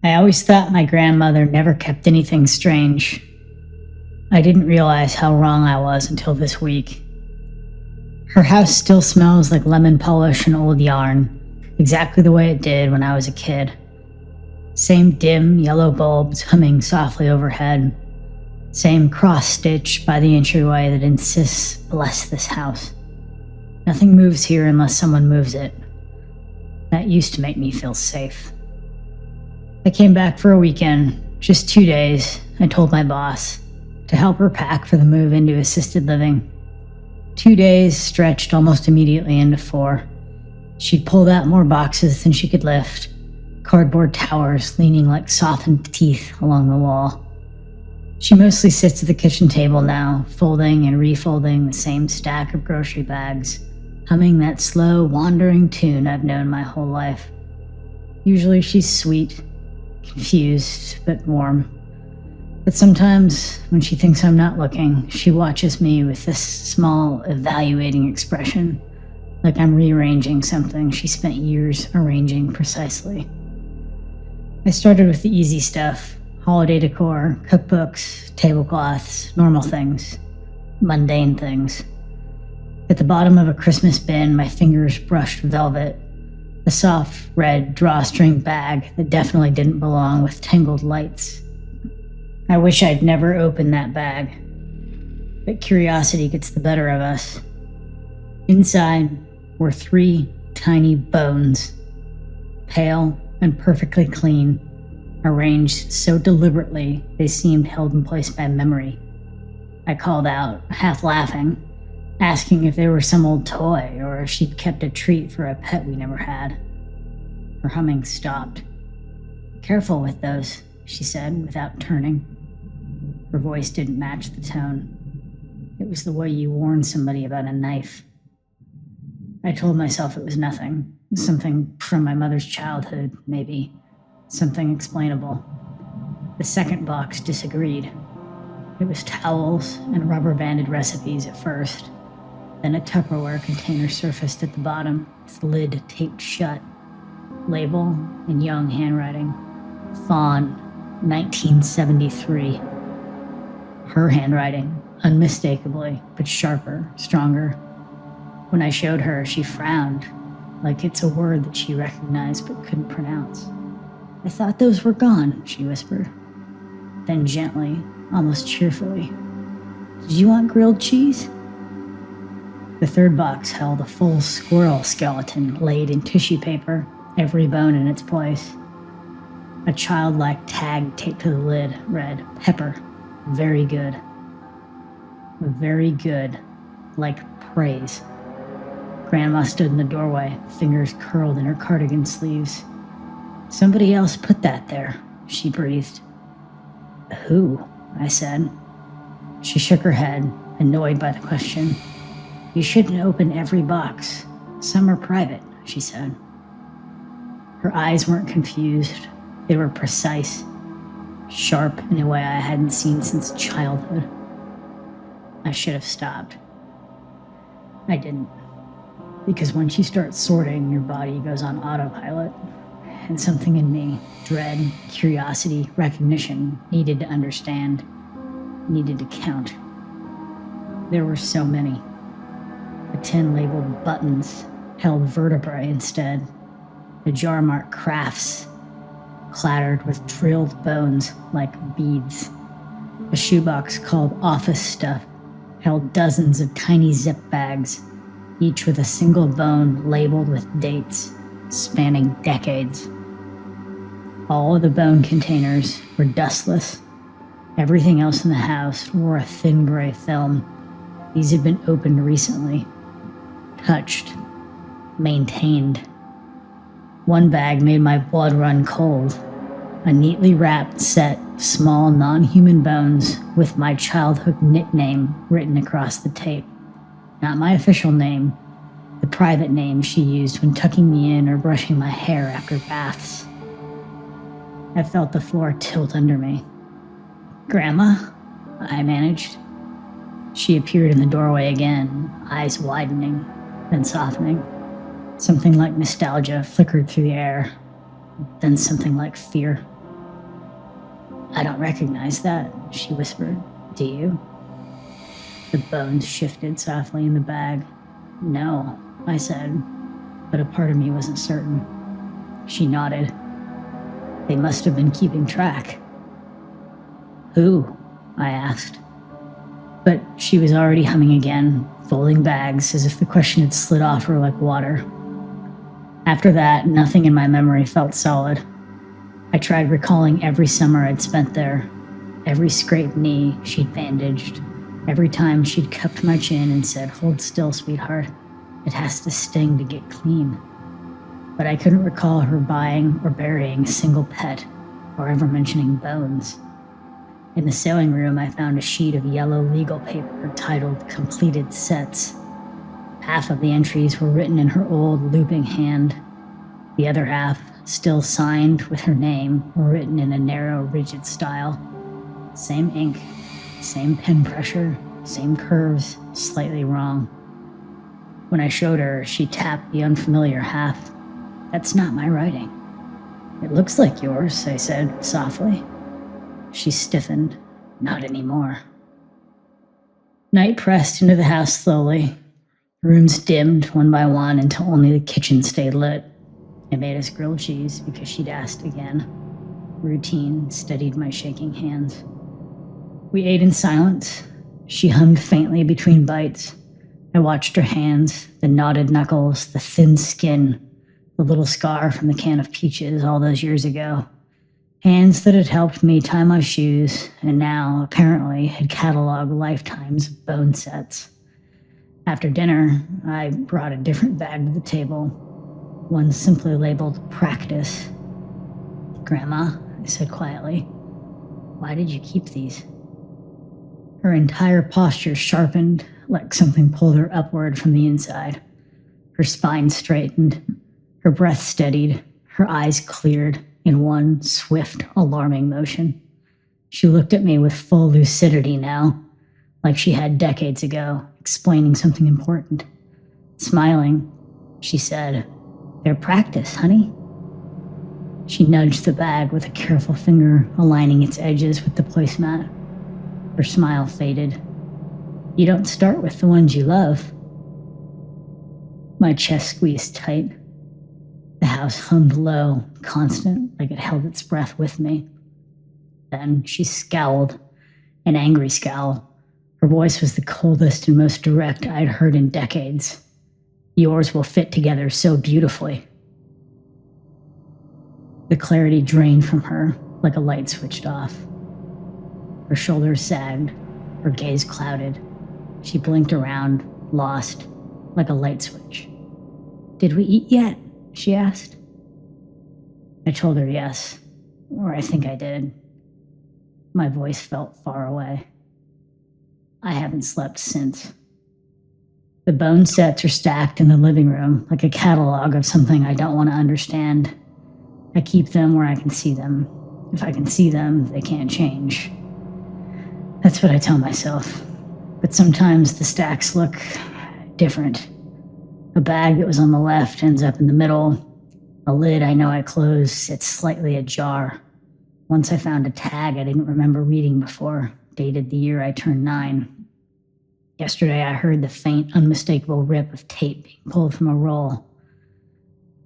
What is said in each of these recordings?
I always thought my grandmother never kept anything strange. I didn't realize how wrong I was until this week. Her house still smells like lemon polish and old yarn, exactly the way it did when I was a kid. Same dim yellow bulbs humming softly overhead. Same cross-stitch by the entryway that insists, "Bless this house." Nothing moves here unless someone moves it. That used to make me feel safe. I came back for a weekend, just 2 days. I told my boss to help her pack for the move into assisted living. 2 days stretched almost immediately into 4. She'd pulled out more boxes than she could lift, cardboard towers leaning like softened teeth along the wall. She mostly sits at the kitchen table now, folding and refolding the same stack of grocery bags, humming that slow, wandering tune I've known my whole life. Usually she's sweet, confused, but warm. But sometimes, when she thinks I'm not looking, she watches me with this small, evaluating expression, like I'm rearranging something she spent years arranging precisely. I started with the easy stuff: holiday decor, cookbooks, tablecloths, normal things, mundane things. At the bottom of a Christmas bin, my fingers brushed velvet, a soft red drawstring bag that definitely didn't belong with tangled lights. I wish I'd never opened that bag, but curiosity gets the better of us. Inside were 3 tiny bones, pale and perfectly clean, arranged so deliberately they seemed held in place by memory. I called out, half laughing, asking if they were some old toy or if she'd kept a treat for a pet we never had. Her humming stopped. "Careful with those," she said without turning. Her voice didn't match the tone. It was the way you warn somebody about a knife. I told myself it was nothing. Something from my mother's childhood, maybe. Something explainable. The second box disagreed. It was towels and rubber-banded recipes at first. Then a Tupperware container surfaced at the bottom, its lid taped shut. Label in young handwriting. Fawn, 1973. Her handwriting, unmistakably, but sharper, stronger. When I showed her, she frowned, like it's a word that she recognized but couldn't pronounce. "I thought those were gone," she whispered. Then gently, almost cheerfully, "Did you want grilled cheese?" The third box held a full squirrel skeleton laid in tissue paper, every bone in its place. A childlike tag taped to the lid read, "Pepper, very good." Very good, like praise. Grandma stood in the doorway, fingers curled in her cardigan sleeves. "Somebody else put that there," she breathed. "Who?" I said. She shook her head, annoyed by the question. "You shouldn't open every box. Some are private," she said. Her eyes weren't confused. They were precise, sharp in a way I hadn't seen since childhood. I should have stopped. I didn't. Because once you start sorting, your body goes on autopilot. And something in me, dread, curiosity, recognition, needed to understand, needed to count. There were so many. A tin labeled buttons held vertebrae instead. The jar marked crafts, clattered with drilled bones like beads. A shoebox called office stuff held dozens of tiny zip bags, each with a single bone labeled with dates, spanning decades. All of the bone containers were dustless. Everything else in the house wore a thin gray film. These had been opened recently, touched, maintained. One bag made my blood run cold. A neatly wrapped set of small non-human bones with my childhood nickname written across the tape. Not my official name, the private name she used when tucking me in or brushing my hair after baths. I felt the floor tilt under me. "Grandma?" I managed. She appeared in the doorway again, eyes widening, then softening. Something like nostalgia flickered through the air, then something like fear. I don't recognize that, she whispered. Do you? The bones shifted softly in the bag. No, I said, but a part of me wasn't certain. She nodded. They must have been keeping track. Who? I asked. But she was already humming again, folding bags as if the question had slid off her like water. After that, nothing in my memory felt solid. I tried recalling every summer I'd spent there, every scraped knee she'd bandaged, every time she'd cupped my chin and said, "Hold still, sweetheart. It has to sting to get clean." But I couldn't recall her buying or burying a single pet, or ever mentioning bones. In the sewing room, I found a sheet of yellow legal paper titled Completed Sets. Half of the entries were written in her old looping hand. The other half, still signed with her name, were written in a narrow, rigid style. Same ink, same pen pressure, same curves, slightly wrong. When I showed her, she tapped the unfamiliar half. That's not my writing. It looks like yours, I said softly. She stiffened. Not anymore. Night pressed into the house slowly. Rooms dimmed one by one until only the kitchen stayed lit. I made us grilled cheese because she'd asked again. Routine steadied my shaking hands. We ate in silence. She hummed faintly between bites. I watched her hands, the knotted knuckles, the thin skin, the little scar from the can of peaches all those years ago. Hands that had helped me tie my shoes and now, apparently, had cataloged lifetimes of bone sets. After dinner, I brought a different bag to the table, one simply labeled Practice. Grandma, I said quietly, why did you keep these? Her entire posture sharpened, like something pulled her upward from the inside. Her spine straightened, her breath steadied, her eyes cleared in one swift, alarming motion. She looked at me with full lucidity now, like she had decades ago, explaining something important. Smiling, she said, "They're practice, honey." She nudged the bag with a careful finger, aligning its edges with the placemat. Her smile faded. You don't start with the ones you love. My chest squeezed tight. The house hummed low, constant, like it held its breath with me. Then she scowled, an angry scowl. Her voice was the coldest and most direct I'd heard in decades. Yours will fit together so beautifully. The clarity drained from her like a light switched off. Her shoulders sagged, her gaze clouded. She blinked around, lost, like a light switch. Did we eat yet? She asked. I told her yes, or I think I did. My voice felt far away. I haven't slept since. The bone sets are stacked in the living room like a catalog of something I don't want to understand. I keep them where I can see them. If I can see them, they can't change. That's what I tell myself. But sometimes the stacks look different. A bag that was on the left ends up in the middle. A lid I know I closed sits slightly ajar. Once I found a tag I didn't remember reading before, dated the year I turned 9. Yesterday I heard the faint, unmistakable rip of tape being pulled from a roll.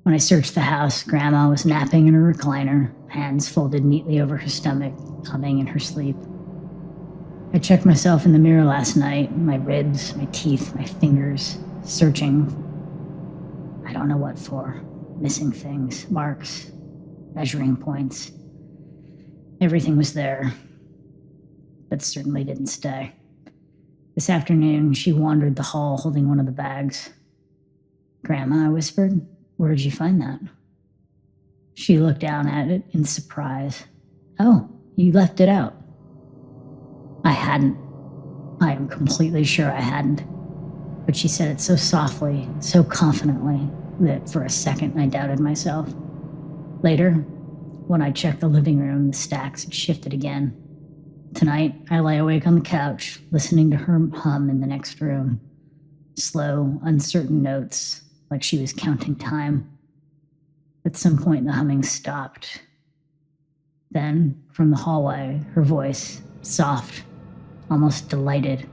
When I searched the house, Grandma was napping in her recliner, hands folded neatly over her stomach, humming in her sleep. I checked myself in the mirror last night, my ribs, my teeth, my fingers, searching. I don't know what for. Missing things, marks, measuring points. Everything was there, but certainly didn't stay. This afternoon, she wandered the hall holding one of the bags. Grandma, I whispered, where'd you find that? She looked down at it in surprise. Oh, you left it out. I hadn't. I am completely sure I hadn't. But she said it so softly, so confidently, that for a second I doubted myself. Later, when I checked the living room, the stacks had shifted again. Tonight, I lay awake on the couch, listening to her hum in the next room. Slow, uncertain notes, like she was counting time. At some point, the humming stopped. Then, from the hallway, her voice, soft, almost delighted.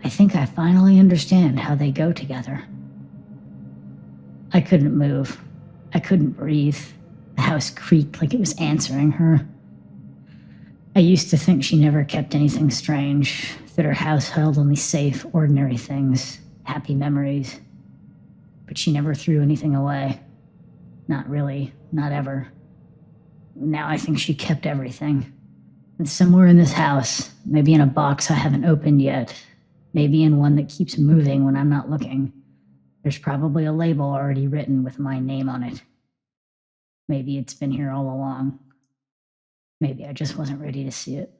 I think I finally understand how they go together. I couldn't move. I couldn't breathe. The house creaked like it was answering her. I used to think she never kept anything strange, that her house held only safe, ordinary things, happy memories. But she never threw anything away. Not really, not ever. Now I think she kept everything. And somewhere in this house, maybe in a box I haven't opened yet, maybe in one that keeps moving when I'm not looking, there's probably a label already written with my name on it. Maybe it's been here all along. Maybe I just wasn't ready to see it.